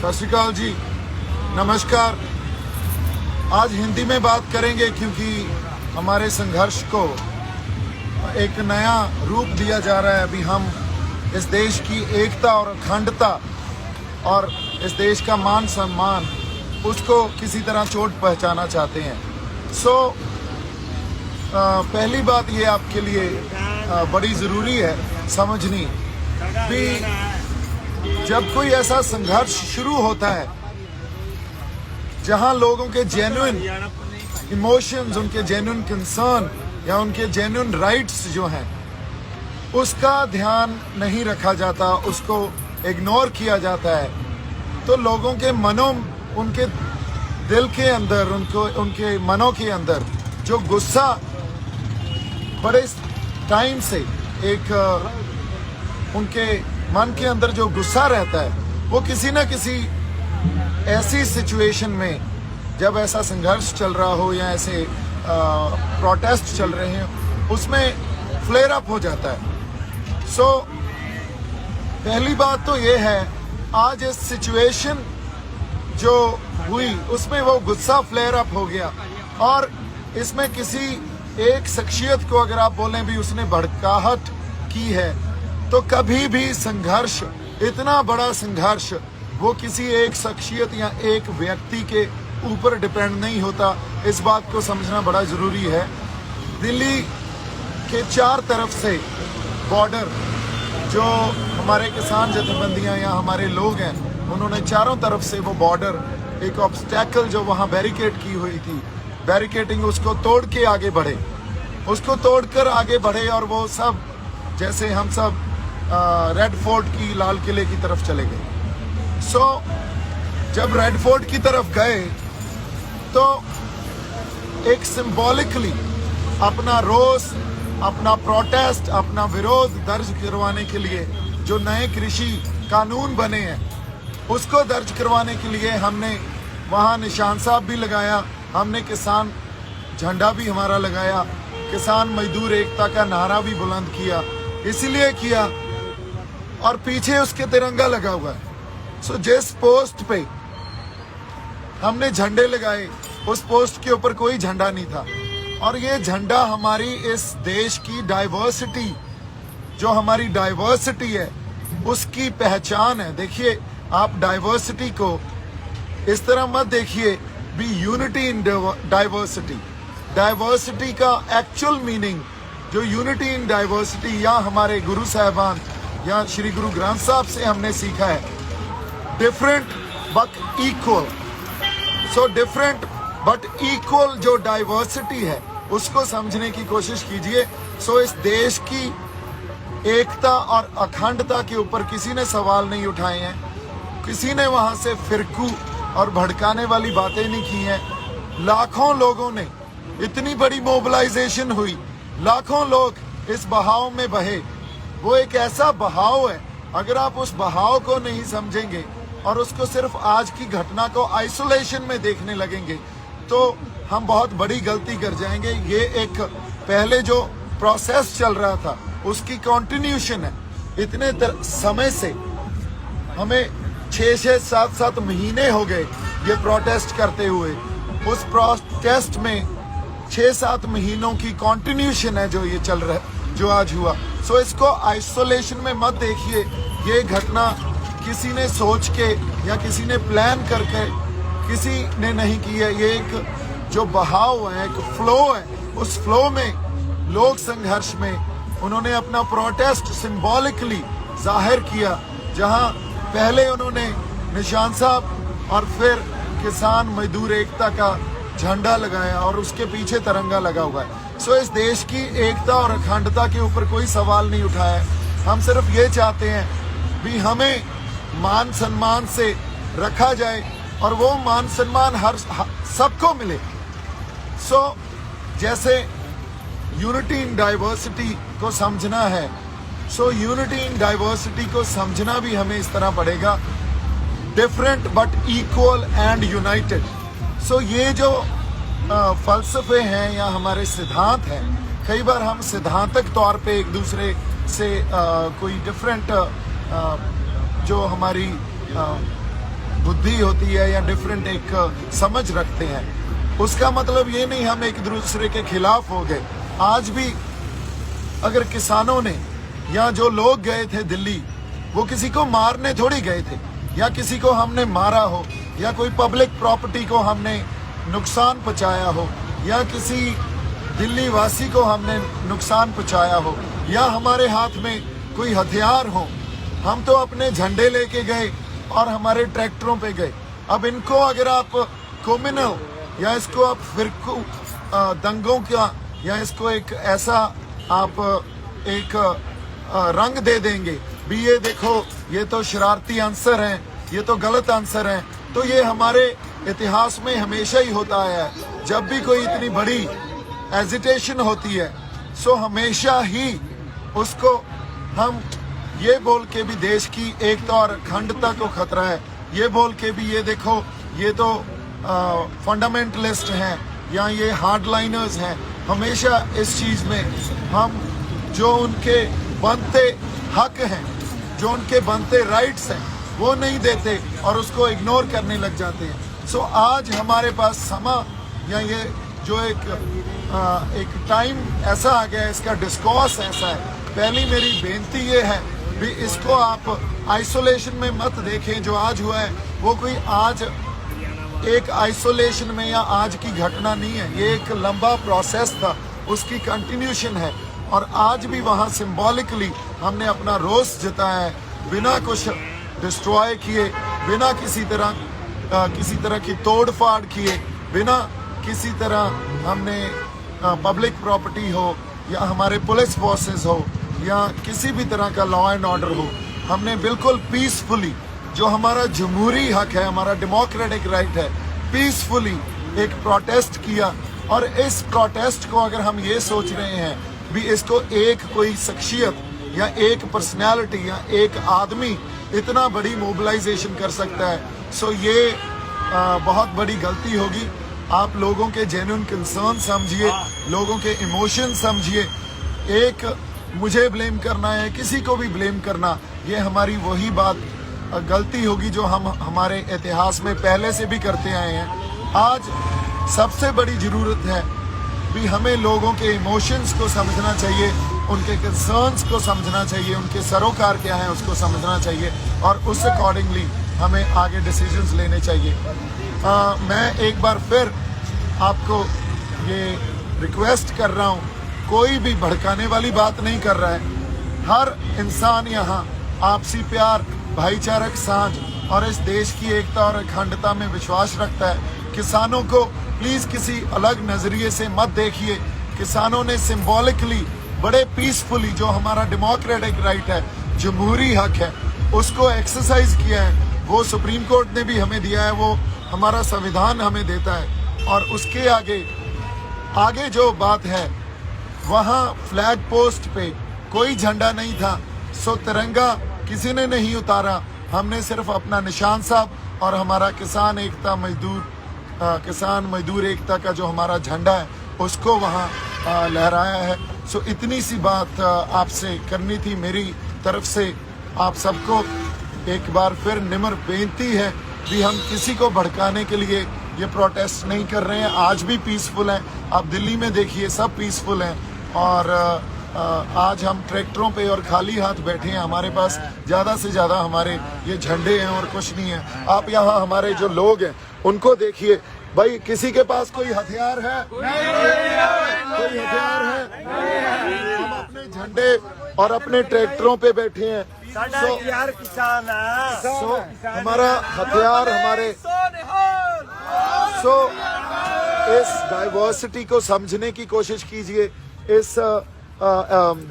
सत श्री अकाल जी, नमस्कार। आज हिंदी में बात करेंगे क्योंकि हमारे संघर्ष को एक नया रूप दिया जा रहा है। अभी हम इस देश की एकता और अखंडता और इस देश का मान सम्मान उसको किसी तरह चोट पहुंचाना चाहते हैं। पहली बात ये आपके लिए बड़ी ज़रूरी है समझनी कि जब कोई ऐसा संघर्ष शुरू होता है जहां लोगों के जेन्युइन इमोशंस, उनके जेन्युइन कंसर्न या उनके जेन्युइन राइट्स जो हैं उसका ध्यान नहीं रखा जाता, उसको इग्नोर किया जाता है, तो लोगों के मनों, उनके दिल के अंदर, उनके मनों के अंदर जो गुस्सा बड़े टाइम से एक उनके मन के अंदर जो गुस्सा रहता है वो किसी न किसी ऐसी सिचुएशन में, जब ऐसा संघर्ष चल रहा हो या ऐसे प्रोटेस्ट चल रहे हैं, उसमें फ्लेयर अप हो जाता है। पहली बात तो ये है, आज इस सिचुएशन जो हुई उसमें वो गुस्सा फ्लेयर अप हो गया और इसमें किसी एक शख्सियत को अगर आप बोलें भी उसने भड़काहट की है, तो कभी भी संघर्ष, इतना बड़ा संघर्ष, वो किसी एक शख्सियत या एक व्यक्ति के ऊपर डिपेंड नहीं होता। इस बात को समझना बड़ा ज़रूरी है। दिल्ली के चार तरफ से बॉर्डर, जो हमारे किसान जथेबंदियां या हमारे लोग हैं, उन्होंने चारों तरफ से वो बॉर्डर, एक ऑब्स्टैकल जो वहाँ बैरिकेड की हुई थी, बैरिकेडिंग, उसको तोड़ के आगे बढ़े, उसको तोड़कर आगे बढ़े और वो सब, जैसे हम सब रेड फोर्ट की, लाल किले की तरफ चले गए। जब रेड फोर्ट की तरफ गए तो एक सिंबॉलिकली अपना रोष, अपना प्रोटेस्ट, अपना विरोध दर्ज करवाने के लिए जो नए कृषि कानून बने हैं उसको दर्ज करवाने के लिए हमने वहाँ निशान साहब भी लगाया, हमने किसान झंडा भी हमारा लगाया, किसान मजदूर एकता का नारा भी बुलंद किया। इसीलिए किया और पीछे उसके तिरंगा लगा हुआ है। जिस पोस्ट पे हमने झंडे लगाए उस पोस्ट के ऊपर कोई झंडा नहीं था, और ये झंडा हमारी इस देश की डाइवर्सिटी, जो हमारी डाइवर्सिटी है उसकी पहचान है। देखिए, आप डाइवर्सिटी को इस तरह मत देखिए भी यूनिटी इन डाइवर्सिटी। डाइवर्सिटी का एक्चुअल मीनिंग जो यूनिटी इन डाइवर्सिटी, या हमारे गुरु साहबान या श्री गुरु ग्रंथ साहब से हमने सीखा है, different but equal. Different but equal जो डाइवर्सिटी है उसको समझने की कोशिश कीजिए। इस देश की एकता और अखंडता के ऊपर किसी ने सवाल नहीं उठाए हैं, किसी ने वहां से फिरकू और भड़काने वाली बातें नहीं की हैं। लाखों लोगों ने, इतनी बड़ी मोबिलाइजेशन हुई, लाखों लोग इस बहाव में बहे। वो एक ऐसा बहाव है, अगर आप उस बहाव को नहीं समझेंगे और उसको सिर्फ आज की घटना को आइसोलेशन में देखने लगेंगे तो हम बहुत बड़ी गलती कर जाएंगे। ये एक पहले जो प्रोसेस चल रहा था उसकी कंटिन्यूशन है। इतने समय से हमें 6-6, 7-7 महीने हो गए ये प्रोटेस्ट करते हुए। उस प्रोटेस्ट में 6-7 महीनों की कंटिन्यूशन है जो ये चल रहा है, जो आज हुआ। इसको आइसोलेशन में मत देखिए। ये घटना किसी ने सोच के या किसी ने प्लान करके किसी ने नहीं की है। ये एक जो बहाव है, एक फ्लो है, उस फ्लो में लोग संघर्ष में उन्होंने अपना प्रोटेस्ट सिंबॉलिकली जाहिर किया, जहां पहले उन्होंने निशान साहब और फिर किसान मजदूर एकता का झंडा लगाया और उसके पीछे तिरंगा लगा हुआ है। इस देश की एकता और अखंडता के ऊपर कोई सवाल नहीं उठाया है। हम सिर्फ ये चाहते हैं भी हमें मान सम्मान से रखा जाए और वो मान सम्मान हर सबको मिले। जैसे यूनिटी इन डाइवर्सिटी को समझना है, यूनिटी इन डाइवर्सिटी को समझना भी हमें इस तरह पड़ेगा, different but equal and United. ये जो फलसफे हैं या हमारे सिद्धांत हैं, कई बार हम सिद्धांतक तौर पे एक दूसरे से कोई डिफरेंट जो हमारी बुद्धि होती है या डिफरेंट एक समझ रखते हैं, उसका मतलब ये नहीं हम एक दूसरे के खिलाफ हो गए। आज भी अगर किसानों ने या जो लोग गए थे दिल्ली, वो किसी को मारने थोड़ी गए थे, या किसी को हमने मारा हो, या कोई पब्लिक प्रॉपर्टी को हमने नुकसान पहुंचाया हो, या किसी दिल्ली वासी को हमने नुकसान पहुंचाया हो, या हमारे हाथ में कोई हथियार हो। हम तो अपने झंडे लेके गए और हमारे ट्रैक्टरों पे गए। अब इनको अगर आप कम्युनल या इसको आप फिरकू दंगों का या इसको एक ऐसा आप एक रंग दे देंगे भी, ये देखो ये तो शरारती आंसर हैं, ये तो गलत आंसर हैं, तो ये हमारे इतिहास में हमेशा ही होता आया है। जब भी कोई इतनी बड़ी एजिटेशन होती है, सो हमेशा ही उसको हम ये बोल के भी देश की एकता और अखंडता को खतरा है, ये बोल के भी ये देखो ये तो फंडामेंटलिस्ट हैं या ये हार्डलाइनर्स हैं, हमेशा इस चीज़ में हम जो उनके बनते हक हैं, जो उनके बनते राइट्स हैं, वो नहीं देते और उसको इग्नोर करने लग जाते हैं। सो आज हमारे पास समा या ये जो एक टाइम ऐसा आ गया है, इसका डिस्कोर्स ऐसा है। पहली मेरी बेनती ये है भी इसको आप आइसोलेशन में मत देखें। जो आज हुआ है वो कोई आज एक आइसोलेशन में या आज की घटना नहीं है, ये एक लंबा प्रोसेस था, उसकी कंटिन्यूशन है। और आज भी वहाँ सिंबॉलिकली हमने अपना रोष जताया है, बिना कुछ डिस्ट्रॉय किए, बिना किसी तरह की तोड़ फाड़ किए, बिना किसी तरह हमने पब्लिक प्रॉपर्टी हो या हमारे पुलिस फोर्सेस हो या किसी भी तरह का लॉ एंड ऑर्डर हो, हमने बिल्कुल पीसफुली, जो हमारा जमहूरी हक है, हमारा डेमोक्रेटिक राइट है, पीसफुली एक प्रोटेस्ट किया। और इस प्रोटेस्ट को अगर हम ये सोच रहे हैं भी इसको एक कोई शख्सियत या एक पर्सनैलिटी या एक आदमी इतना बड़ी मोबिलाइजेशन कर सकता है, सो ये बहुत बड़ी गलती होगी। आप लोगों के जेन्युइन कंसर्न समझिए, लोगों के इमोशन समझिए। एक मुझे ब्लेम करना है, किसी को भी ब्लेम करना, ये हमारी वही बात गलती होगी जो हम हमारे इतिहास में पहले से भी करते आए हैं। आज सबसे बड़ी ज़रूरत है भी हमें लोगों के इमोशंस को समझना चाहिए, उनके कंसर्न्स को समझना चाहिए, उनके सरोकार क्या है उसको समझना चाहिए और उस अकॉर्डिंगली हमें आगे डिसीजंस लेने चाहिए। मैं एक बार फिर आपको ये रिक्वेस्ट कर रहा हूँ, कोई भी भड़काने वाली बात नहीं कर रहा है। हर इंसान यहाँ आपसी प्यार, भाईचारक साझ और इस देश की एकता और अखंडता में विश्वास रखता है। किसानों को प्लीज़ किसी अलग नज़रिए से मत देखिए। किसानों ने सिंबॉलिकली बड़े पीसफुली जो हमारा डेमोक्रेटिक राइट है, जमहूरी हक है, उसको एक्सरसाइज किया है। वो सुप्रीम कोर्ट ने भी हमें दिया है, वो हमारा संविधान हमें देता है। और उसके आगे जो बात है, वहाँ फ्लैग पोस्ट पे कोई झंडा नहीं था, सो तिरंगा किसी ने नहीं उतारा। हमने सिर्फ अपना निशान साहब और हमारा किसान मजदूर एकता का जो हमारा झंडा है उसको वहाँ लहराया है। सो इतनी सी बात आपसे करनी थी मेरी तरफ से। आप सबको एक बार फिर निम्र बेनती है कि हम किसी को भड़काने के लिए ये प्रोटेस्ट नहीं कर रहे हैं। आज भी पीसफुल हैं, आप दिल्ली में देखिए सब पीसफुल हैं। और आज हम ट्रैक्टरों पे और खाली हाथ बैठे हैं। हमारे पास ज़्यादा से ज़्यादा हमारे ये झंडे हैं और कुछ नहीं है। आप यहाँ हमारे जो लोग हैं उनको देखिए, भाई किसी के पास कोई हथियार है? कोई हथियार है? हम अपने झंडे और अपने ट्रैक्टरों पे बैठे हैं। हमारा हथियार हमारे इस डाइवर्सिटी को समझने की कोशिश कीजिए। इस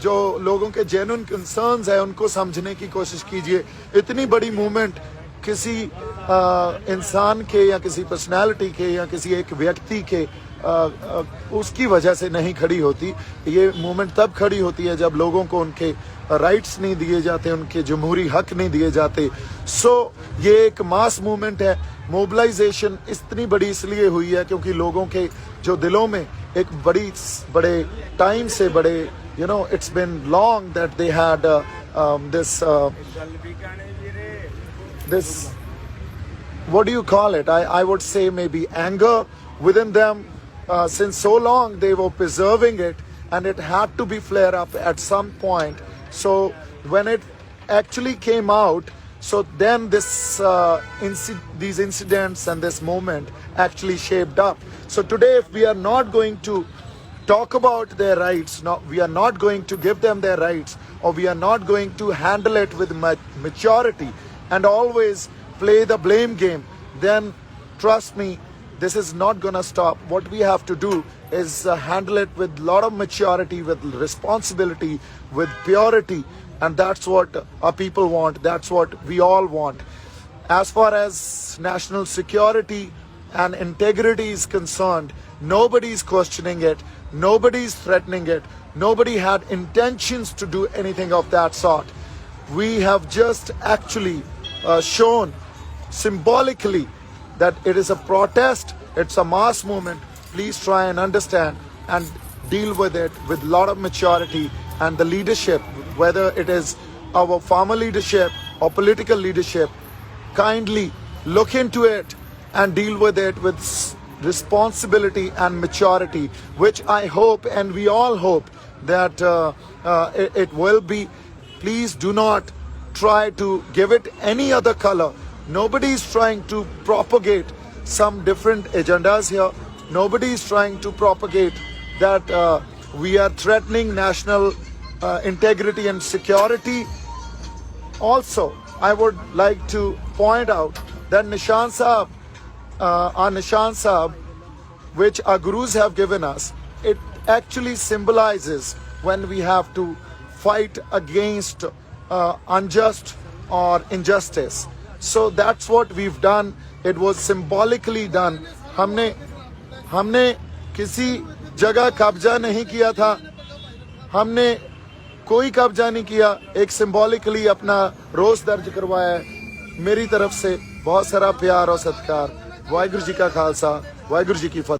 जो लोगों के जेन्युइन कंसर्न्स है उनको समझने की कोशिश कीजिए। इतनी बड़ी मूवमेंट किसी इंसान के या किसी पर्सनालिटी के या किसी एक व्यक्ति के उसकी वजह से नहीं खड़ी होती। ये मूवमेंट तब खड़ी होती है जब लोगों को उनके राइट्स नहीं दिए जाते, उनके जमहूरी हक नहीं दिए जाते। सो ये एक मास मूवमेंट है। मोबिलाइजेशन इतनी बड़ी इसलिए हुई है क्योंकि लोगों के जो दिलों में एक बड़े टाइम से बड़े it's been long that they had this what do you call it? I would say maybe anger within them. Since so long they were preserving it, and it had to be flare up at some point. So when it actually came out, so then this these incidents and this moment actually shaped up. So today, if we are not going to talk about their rights, we are not going to give them their rights, or we are not going to handle it with maturity and always play the blame game, then trust me, this is not going to stop. What we have to do is handle it with a lot of maturity, with responsibility, with purity, and that's what our people want. That's what we all want. As far as national security and integrity is concerned, nobody is questioning it, nobody is threatening it, nobody had intentions to do anything of that sort. We have just actually shown symbolically that it is a protest, it's a mass movement. Please try and understand and deal with it with a lot of maturity, and the leadership, whether it is our farmer leadership or political leadership, kindly look into it and deal with it with responsibility and maturity, which I hope and we all hope that it will be. Please do not try to give it any other color. Nobody is trying to propagate some different agendas here. Nobody is trying to propagate that we are threatening national integrity and security. Also, I would like to point out that Nishan Sahib, our Nishan Sahib, which our gurus have given us, it actually symbolizes when we have to fight against unjust or injustice. So that's what we've done. It was symbolically done. हमने किसी जगह कब्जा नहीं किया था, हमने कोई कब्जा नहीं किया, एक सिंबॉलिकली अपना रोष दर्ज करवाया है। मेरी तरफ से बहुत सारा प्यार और सत्कार। वाहिगुरु जी का खालसा, वाहिगुरु जी की फतेह।